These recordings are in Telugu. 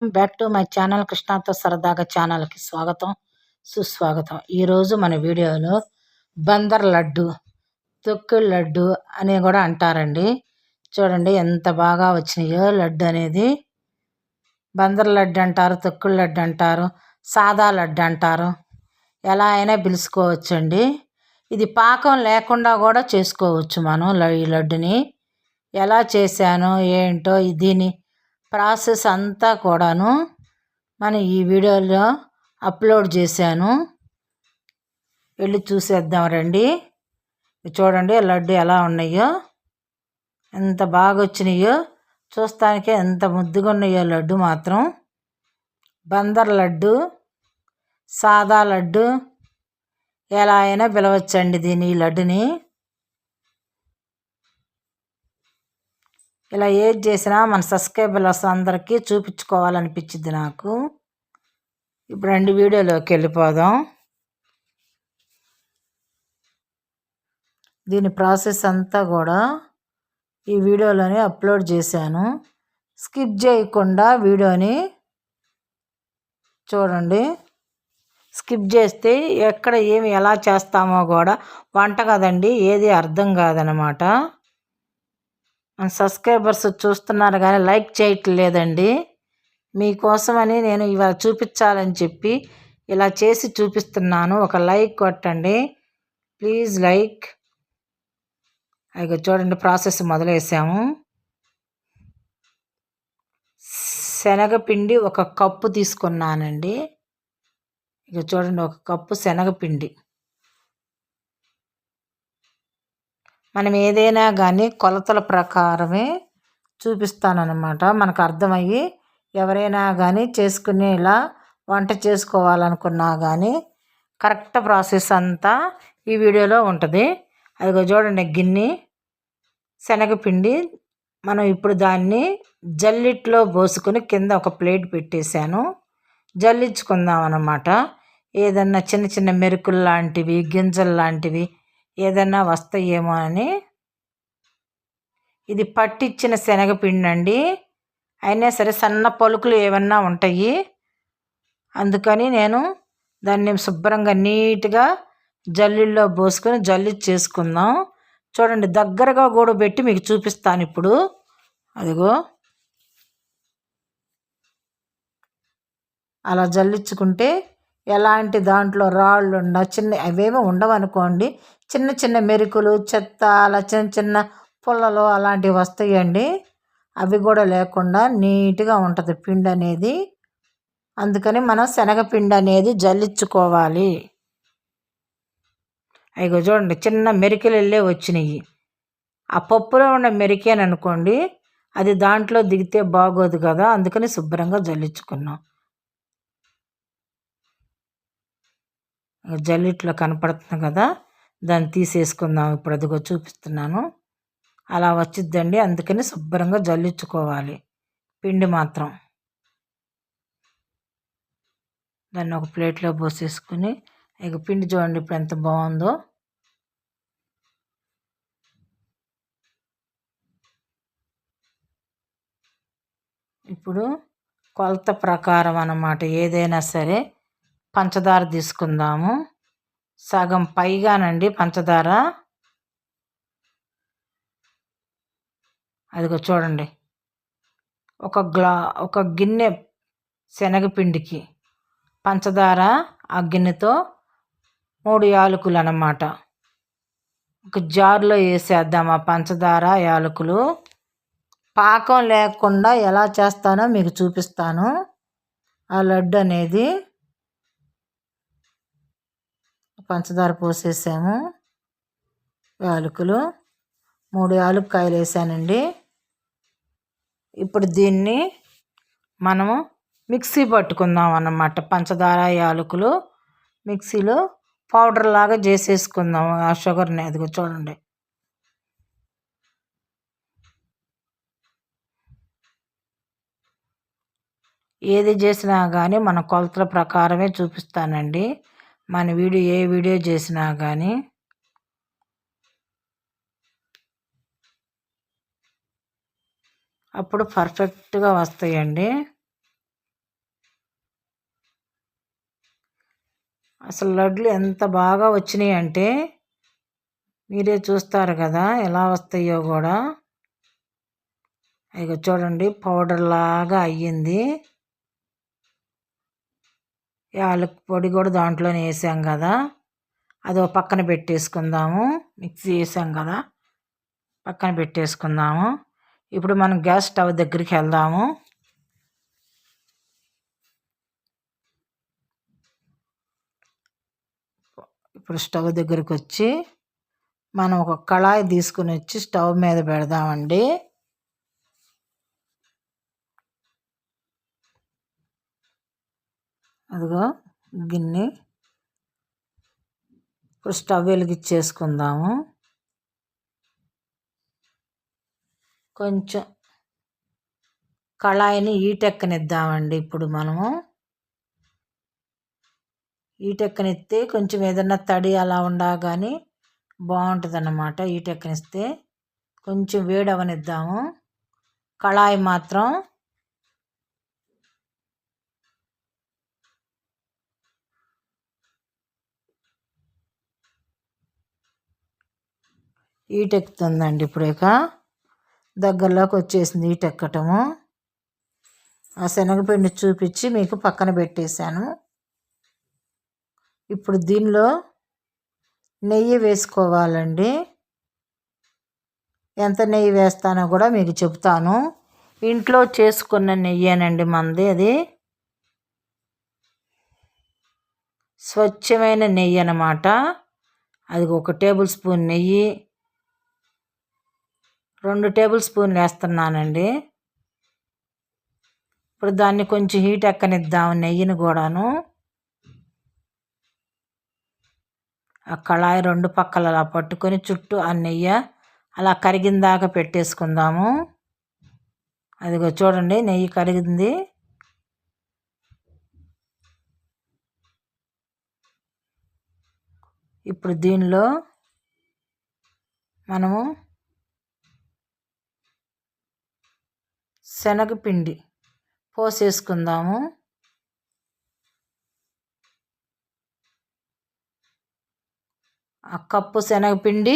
బ్యాక్ టు మై ఛానల్ కృష్ణాతో సరదాగా ఛానల్కి స్వాగతం సుస్వాగతం. ఈరోజు మన వీడియోలో బందర్ లడ్డు, తొక్కుడు లడ్డు అని కూడా అంటారండి. చూడండి ఎంత బాగా వచ్చినాయో. లడ్డు అనేది బందర్ లడ్డు అంటారు, తొక్కుడు లడ్డు అంటారు, సాదా లడ్డు అంటారు, ఎలా అయినా పిలుచుకోవచ్చండి. ఇది పాకం లేకుండా కూడా చేసుకోవచ్చు మనం. ఈ లడ్డుని ఎలా చేశానో ఏంటో దీని ప్రాసెస్ అంతా కూడాను మనం ఈ వీడియోలో అప్లోడ్ చేశాను. వెళ్ళి చూసేద్దాం రండి. చూడండి లడ్డు ఎలా ఉన్నాయో, ఎంత బాగా వచ్చినాయో. చూస్తానికే ఎంత ముద్దుగా ఉన్నాయో లడ్డు మాత్రం. బందర్ లడ్డు, సాదా లడ్డు ఎలా అయినా పిలవచ్చండి ఈ లడ్డుని. ఇలా ఏది చేసినా మన సబ్స్క్రైబర్స్ అందరికీ చూపించుకోవాలనిపించింది నాకు. ఇప్పుడు రెండు వీడియోలోకి వెళ్ళిపోదాం. దీని ప్రాసెస్ అంతా కూడా ఈ వీడియోలోనే అప్లోడ్ చేశాను. స్కిప్ చేయకుండా వీడియోని చూడండి. స్కిప్ చేస్తే ఎక్కడ ఏమి ఎలా చేస్తామో కూడా వంట కదండి, ఏది అర్థం కాదనమాట. మన సబ్స్క్రైబర్స్ చూస్తున్నారు కానీ లైక్ చేయట్లేదండి. మీకోసమని నేను ఇవాళ చూపించాలని చెప్పి ఇలా చేసి చూపిస్తున్నాను. ఒక లైక్ కొట్టండి ప్లీజ్, లైక్. ఇక చూడండి ప్రాసెస్ మొదలేసాము. శనగపిండి ఒక కప్పు తీసుకున్నానండి. ఇక చూడండి ఒక కప్పు శనగపిండి. మనం ఏదైనా కానీ కొలతల ప్రకారమే చూపిస్తానన్నమాట. మనకు అర్థమయ్యి ఎవరైనా కానీ చేసుకుని ఇలా వంట చేసుకోవాలనుకున్నా కానీ కరెక్ట్ ప్రాసెస్ అంతా ఈ వీడియోలో ఉంటుంది. అదిగో చూడండి గిన్నె శనగపిండి. మనం ఇప్పుడు దాన్ని జల్లిట్లో పోసుకొని కింద ఒక ప్లేట్ పెట్టేశాను. జల్లించుకుందాం అన్నమాట. ఏదన్నా చిన్న చిన్న మెరుకులు లాంటివి, గింజలు లాంటివి ఏదన్నా వస్తాయేమో అని. ఇది పట్టించిన శనగపిండి అండి. అయినా సరే సన్న పలుకులు ఏమన్నా ఉంటాయి, అందుకని నేను దాన్ని శుభ్రంగా నీట్గా జల్లిల్లో పోసుకొని చేసుకుందాం. చూడండి దగ్గరగా కూడా పెట్టి మీకు చూపిస్తాను ఇప్పుడు. అదిగో అలా జల్లించుకుంటే ఎలాంటి దాంట్లో రాళ్ళు అవేమో ఉండవనుకోండి. చిన్న చిన్న మెరుకులు, చెత్త, అలా చిన్న చిన్న పుల్లలు అలాంటివి వస్తాయండి. అవి కూడా లేకుండా నీట్గా ఉంటుంది పిండి అనేది. అందుకని మనం శనగపిండి అనేది జల్లించుకోవాలి. అవి చూడండి చిన్న మెరికలు వెళ్ళే వచ్చినాయి. ఆ పప్పులో ఉన్న మెరికేననుకోండి అది దాంట్లో దిగితే బాగోదు కదా, అందుకని శుభ్రంగా జల్లించుకున్నాం. జల్లిట్లో కనపడుతుంది కదా, దాన్ని తీసేసుకుందాం. ఇప్పుడు అదిగో చూపిస్తున్నాను. అలా వచ్చిద్దండి, అందుకని శుభ్రంగా జల్లించుకోవాలి పిండి మాత్రం. దాన్ని ఒక ప్లేట్లో పోసేసుకుని ఇక పిండి చూడండి ఇప్పుడు ఎంత బాగుందో. ఇప్పుడు కొలత ప్రకారం అన్నమాట. ఏదైనా సరే పంచదార తీసుకుందాము. సగం పైగానండి పంచదార. అదిగో చూడండి ఒక గిన్నె శనగపిండికి పంచదార ఆ గిన్నెతో 3 యాలకులు అన్నమాట. ఒక జార్లో వేసేద్దాం ఆ పంచదార యాలకులు. పాకం లేకుండా ఎలా చేస్తానో మీకు చూపిస్తాను. ఆ లడ్డు అనేది పంచదార పోసేసాము. యాలకులు 3 యాలక్కాయలు వేసానండి. ఇప్పుడు దీన్ని మనము మిక్సీ పట్టుకుందాం అన్నమాట. పంచదార యాలకులు మిక్సీలో పౌడర్ లాగా చేసేసుకుందాం ఆ షుగర్ని. అదిగో చూడండి ఏది చేసినా కానీ మన కొలతల ప్రకారమే చూపిస్తానండి. మన ఏ వీడియో చేసినా కానీ. అప్పుడు పర్ఫెక్ట్గా వస్తాయండి. అసలు లడ్లు ఎంత బాగా వచ్చినాయి అంటే మీరే చూస్తారు కదా ఎలా వస్తాయో కూడా. ఇక చూడండి పౌడర్ లాగా అయ్యింది. యాలక్ పొడి కూడా దాంట్లోనే వేసాం కదా, అది ఒక పక్కన పెట్టేసుకుందాము. మిక్సీ వేసాం కదా, పక్కన పెట్టేసుకుందాము. ఇప్పుడు మనం గ్యాస్ స్టవ్ దగ్గరికి వెళ్దాము. ఇప్పుడు స్టవ్ దగ్గరికి వచ్చి మనం ఒక కళాయి తీసుకుని వచ్చి స్టవ్ మీద పెడదామండి. అదిగో గిన్నె. ఇప్పుడు స్టవ్ వెలిగించేసుకుందాము. కొంచెం కళాయిని ఈటెక్కనిద్దామండి. ఇప్పుడు మనము ఈటెక్కనిస్తే కొంచెం ఏదన్నా తడి అలా ఉండా కానీ బాగుంటుంది అన్నమాట. ఈటెక్కనిస్తే కొంచెం వేడి అవనిద్దాము. కళాయి మాత్రం ఈటెక్కుతుందండి. ఇప్పుడు ఇక దగ్గరలోకి వచ్చేసింది ఈటెక్కటము. ఆ శనగపిండి చూపించి మీకు పక్కన పెట్టేశాను. ఇప్పుడు దీనిలో నెయ్యి వేసుకోవాలండి. ఎంత నెయ్యి వేస్తానో కూడా మీకు చెప్తాను. ఇంట్లో చేసుకున్న నెయ్యేనండి మనది. అది స్వచ్ఛమైన నెయ్యి అన్నమాట. అది 1 టేబుల్ స్పూన్ నెయ్యి, 2 టేబుల్ స్పూన్లు వేస్తున్నానండి. ఇప్పుడు దాన్ని కొంచెం హీట్ ఎక్కనిద్దాము నెయ్యిని కూడాను. ఆ కళాయి 2 పక్కల అలా పట్టుకొని చుట్టూ ఆ నెయ్యి అలా కరిగిందాక పెట్టేసుకుందాము. అదిగో చూడండి నెయ్యి కరిగింది. ఇప్పుడు దీనిలో మనము శనగపిండి పోసేసుకుందాము. ఆ కప్పు శనగపిండి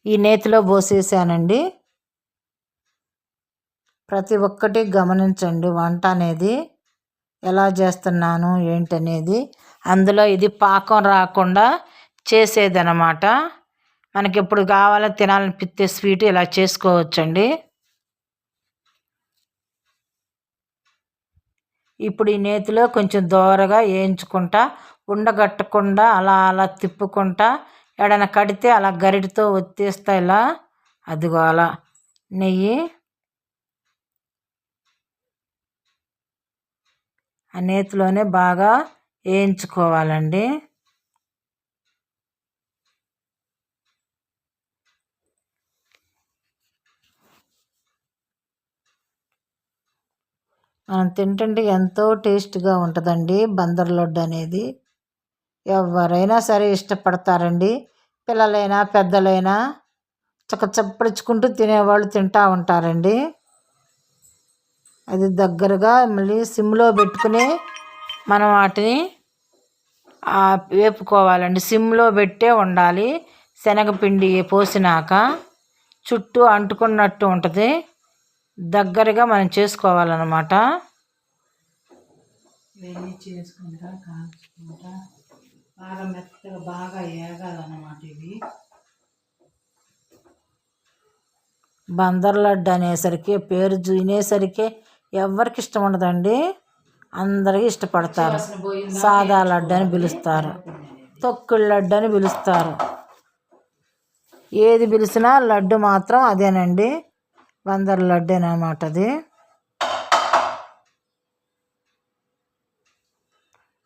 ఈ నేతిలో పోసేసానండి. ప్రతి ఒక్కటి గమనించండి వంట అనేది ఎలా చేస్తున్నాను ఏంటనేది. అందులో ఇది పాకం రాకుండా చేసేదన్నమాట. మనకి ఎప్పుడు కావాలో తినాలనిపిస్తే స్వీట్ ఇలా చేసుకోవచ్చండి. ఇప్పుడు ఈ నేతిలో కొంచెం దోరగా వేయించుకుంటా, ఉండగట్టకుండా అలా అలా తిప్పుకుంటా, ఎడన కడితే అలా గరిటతో ఒత్తేస్తా ఇలా. అదిగో అలా నెయ్యి ఆ నేతిలోనే బాగా వేయించుకోవాలండి. మనం తింటుంటే ఎంతో టేస్ట్గా ఉంటుందండి బందర్ లడ్డు అనేది. ఎవరైనా సరే ఇష్టపడతారండి. పిల్లలైనా పెద్దలైనా చప్పరించుకుంటూ తినేవాళ్ళు తింటూ ఉంటారండి. అది దగ్గరగా మళ్ళీ సిమ్లో పెట్టుకుని మనం వాటిని వేపుకోవాలండి. సిమ్లో పెట్టే ఉండాలి. శనగపిండి పోసినాక చుట్టూ అంటుకున్నట్టు ఉంటుంది. దగ్గరగా మనం చేసుకోవాలన్నమాట. ఇవన్నీ చేసుకుంటా కాల్చుకుంటా బాగా మెత్తగా బాగా ఏగాలన్నమాట. ఇవి బందర్ లడ్డు అనేసరికి పేరు వినేసరికి ఎవరికి ఇష్టం ఉండదండి. అందరికీ ఇష్టపడతారు. సాదా లడ్డు అని పిలుస్తారు, తొక్కుడు లడ్డు అని పిలుస్తారు. ఏది పిలిచినా లడ్డు మాత్రం అదేనండి, బందర్ లడ్డు అన్నమాట. అది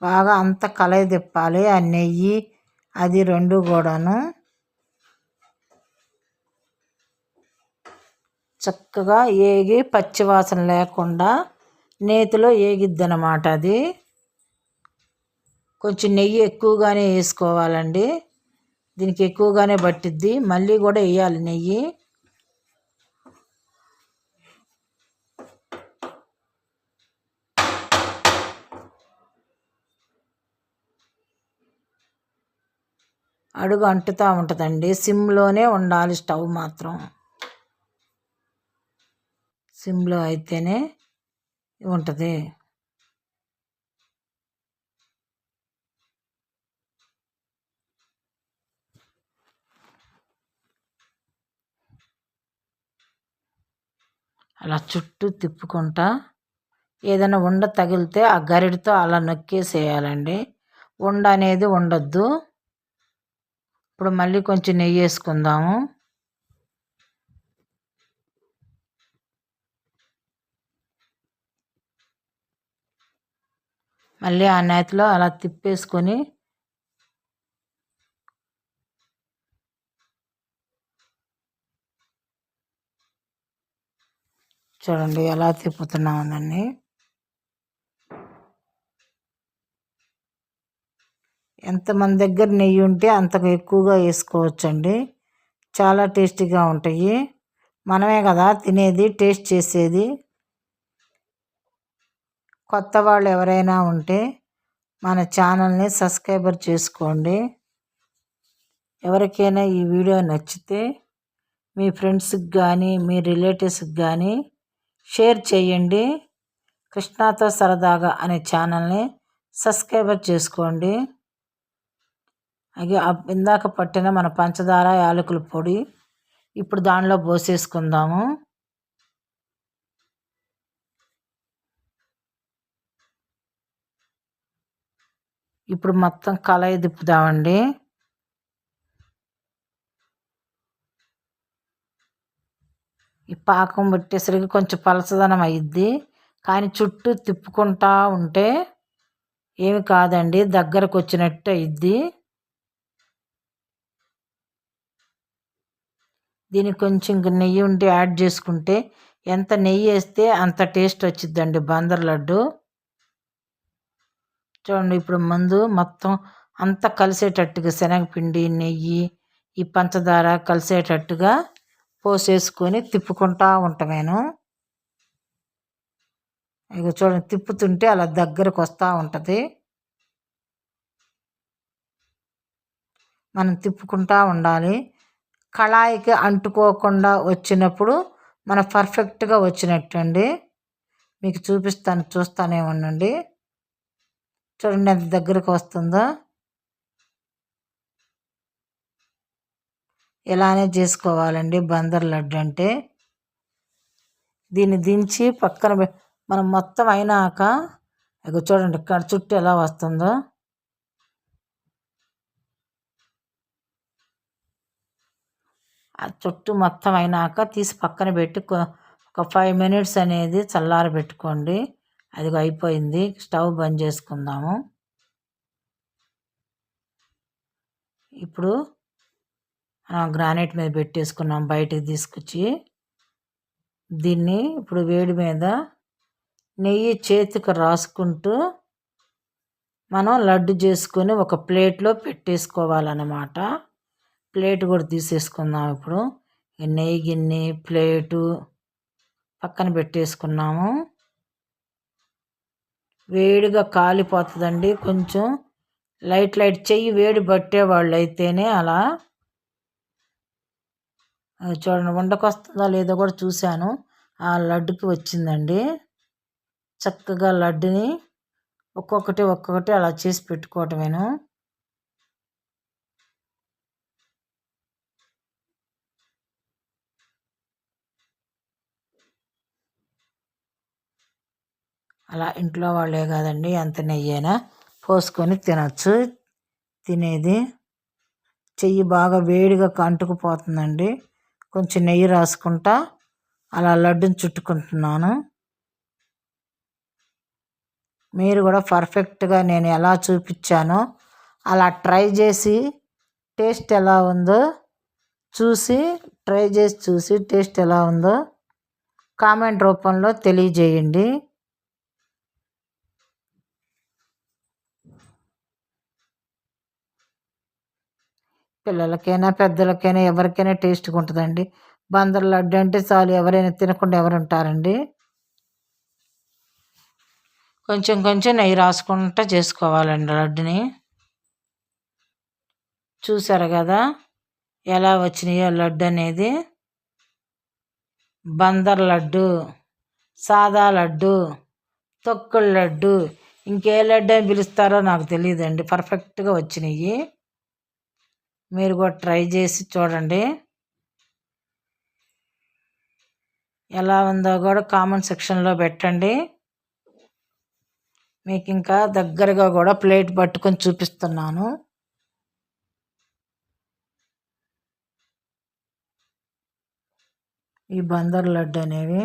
బాగా అంత కలయి తిప్పాలి. ఆ నెయ్యి అది 2 కూడాను చక్కగా ఏగి పచ్చివాసన లేకుండా నేతిలో ఏగిద్ది అన్నమాట. అది కొంచెం నెయ్యి ఎక్కువగానే వేసుకోవాలండి. దీనికి ఎక్కువగానే పట్టిద్ది. మళ్ళీ కూడా వేయాలి నెయ్యి. అడుగు అంటుతూ ఉంటుందండి. సిమ్లోనే ఉండాలి స్టవ్ మాత్రం. సిమ్లో అయితేనే ఉంటుంది. అలా చుట్టూ తిప్పుకుంటా ఏదైనా ఉండ తగిలితే ఆ గరిటతో అలా నొక్కేసేయాలండి. ఉండ అనేది ఉండొద్దు. ఇప్పుడు మళ్ళీ కొంచెం నెయ్యి వేసుకుందాము. మళ్ళీ ఆ నేతిలో అలా తిప్పేసుకొని చూడండి ఎలా తిప్పుతున్నామని. ఎంతమంది దగ్గర నెయ్యి ఉంటే అంతకు ఎక్కువగా వేసుకోవచ్చండి. చాలా టేస్టీగా ఉంటాయి. మనమే కదా తినేది, టేస్ట్ చేసేది. కొత్త వాళ్ళు ఎవరైనా ఉంటే మన ఛానల్ని సబ్స్క్రైబర్ చేసుకోండి. ఎవరికైనా ఈ వీడియో నచ్చితే మీ ఫ్రెండ్స్కి కానీ మీ రిలేటివ్స్కి కానీ షేర్ చేయండి. కృష్ణాతో సరదాగా అనే ఛానల్ని సబ్స్క్రైబర్ చేసుకోండి. అలాగే ఇందాక పట్టిన మన పంచదార యాలకుల పొడి ఇప్పుడు దానిలో పోసేసుకుందాము. ఇప్పుడు మొత్తం కలయి తిప్పుదామండి. ఈ పాకం పెట్టేసరికి కొంచెం పలచదనం అయ్యిద్ది, కానీ చుట్టూ తిప్పుకుంటా ఉంటే ఏమి కాదండి, దగ్గరకు వచ్చినట్టు అయ్యిద్ది. దీనికి కొంచెం నెయ్యి ఉంటే యాడ్ చేసుకుంటే, ఎంత నెయ్యి వేస్తే అంత టేస్ట్ వచ్చిద్దండి బందర్ లడ్డు. చూడండి ఇప్పుడు ముందు మొత్తం అంతా కలిసేటట్టుగా శనగపిండి, నెయ్యి, ఈ పంచదార కలిసేటట్టుగా పోసేసుకొని తిప్పుకుంటా ఉంటాను. ఇక చూడండి తిప్పుతుంటే అలా దగ్గరకు వస్తూ ఉంటుంది. మనం తిప్పుకుంటూ ఉండాలి. కళాయికి అంటుకోకుండా వచ్చినప్పుడు మన పర్ఫెక్ట్గా వచ్చినట్టు అండి. మీకు చూపిస్తాను, చూస్తూనే ఉండండి. చూడండి ఎంత దగ్గరకు వస్తుందో. ఇలానే చేసుకోవాలండి బందర్ లడ్డు అంటే. దీన్ని దించి పక్కన మనం మొత్తం అయినాక ఇక చూడండి ఇక్కడ చుట్టూ ఎలా వస్తుందో. ఆ చుట్టూ మొత్తం అయినాక తీసి పక్కన పెట్టి ఒక 5 minutes అనేది చల్లార పెట్టుకోండి. అది అయిపోయింది. స్టవ్ బంద్ చేసుకుందాము. ఇప్పుడు గ్రానైట్ మీద పెట్టేసుకున్నాం, బయటికి తీసుకొచ్చి. దీన్ని ఇప్పుడు వేడి మీద నెయ్యి చేతికి రాసుకుంటూ మనం లడ్డు చేసుకొని ఒక ప్లేట్లో పెట్టేసుకోవాలన్నమాట. ప్లేట్ కూడా తీసేసుకుందాం. ఇప్పుడు నెయ్యి గిన్నె ప్లేటు పక్కన పెట్టేసుకున్నాము. వేడిగా కాలిపోతుందండి. కొంచెం లైట్ చెయ్యి వేడి పట్టేవాళ్ళు అయితేనే అలా. చూడండి వండకొస్తుందా లేదో కూడా చూశాను. ఆ లడ్డుకి వచ్చిందండి. చక్కగా లడ్డుని ఒక్కొక్కటి అలా చేసి పెట్టుకోవటమేను. అలా ఇంట్లో వాళ్ళే కాదండి, ఎంత నెయ్యి అయినా పోసుకొని తినచ్చు. తినేది చెయ్యి బాగా వేడిగా అంటుకుపోతుందండి. కొంచెం నెయ్యి రాసుకుంటా అలా లడ్డుని చుట్టుకుంటున్నాను. మీరు కూడా పర్ఫెక్ట్గా నేను ఎలా చూపించానో అలా ట్రై చేసి టేస్ట్ ఎలా ఉందో చూసి టేస్ట్ ఎలా ఉందో కామెంట్ రూపంలో తెలియజేయండి. పిల్లలకైనా పెద్దలకైనా ఎవరికైనా టేస్ట్గా ఉంటుందండి. బందర్ లడ్డు అంటే చాలు, ఎవరైనా తినకుండా ఎవరు ఉంటారండి. కొంచెం నెయ్యి రాసుకుంటూ చేసుకోవాలండి లడ్డుని. చూసారు కదా ఎలా వచ్చినాయో లడ్డు అనేది. బందర్ లడ్డు, సాదా లడ్డు, తొక్కుడు లడ్డు, ఇంకే లడ్డు అని పిలుస్తారో నాకు తెలియదండి. పర్ఫెక్ట్గా వచ్చినాయి. మీరు కూడా ట్రై చేసి చూడండి. ఎలా ఉందో కూడా కామెంట్ సెక్షన్లో పెట్టండి. మీకు ఇంకా దగ్గరగా కూడా ప్లేట్ పట్టుకొని చూపిస్తున్నాను. ఈ బందర్ లడ్డు అనేవి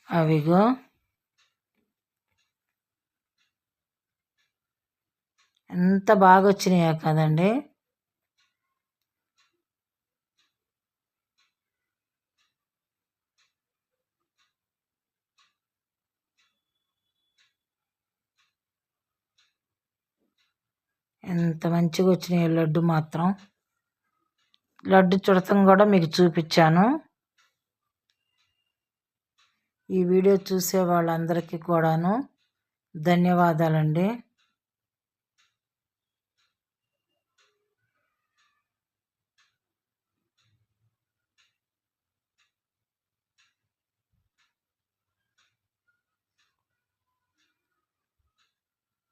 అవిగో ఎంత బాగా వచ్చినాయో కదండి. ఎంత మంచిగా వచ్చినాయి లడ్డు మాత్రం. లడ్డు చుడతం కూడా మీకు చూపించాను. ఈ వీడియో చూసే వాళ్ళందరికీ కూడాను ధన్యవాదాలండి.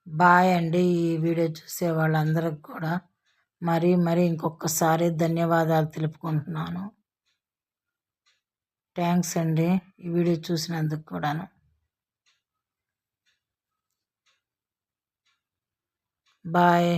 బాయ్ అండి. ఈ వీడియో చూసే వాళ్ళందరికి కూడా మరీ ఇంకొకసారి ధన్యవాదాలు తెలుపుకుంటున్నాను. థ్యాంక్స్ అండి ఈ వీడియో చూసినందుకు కూడాను. బాయ్.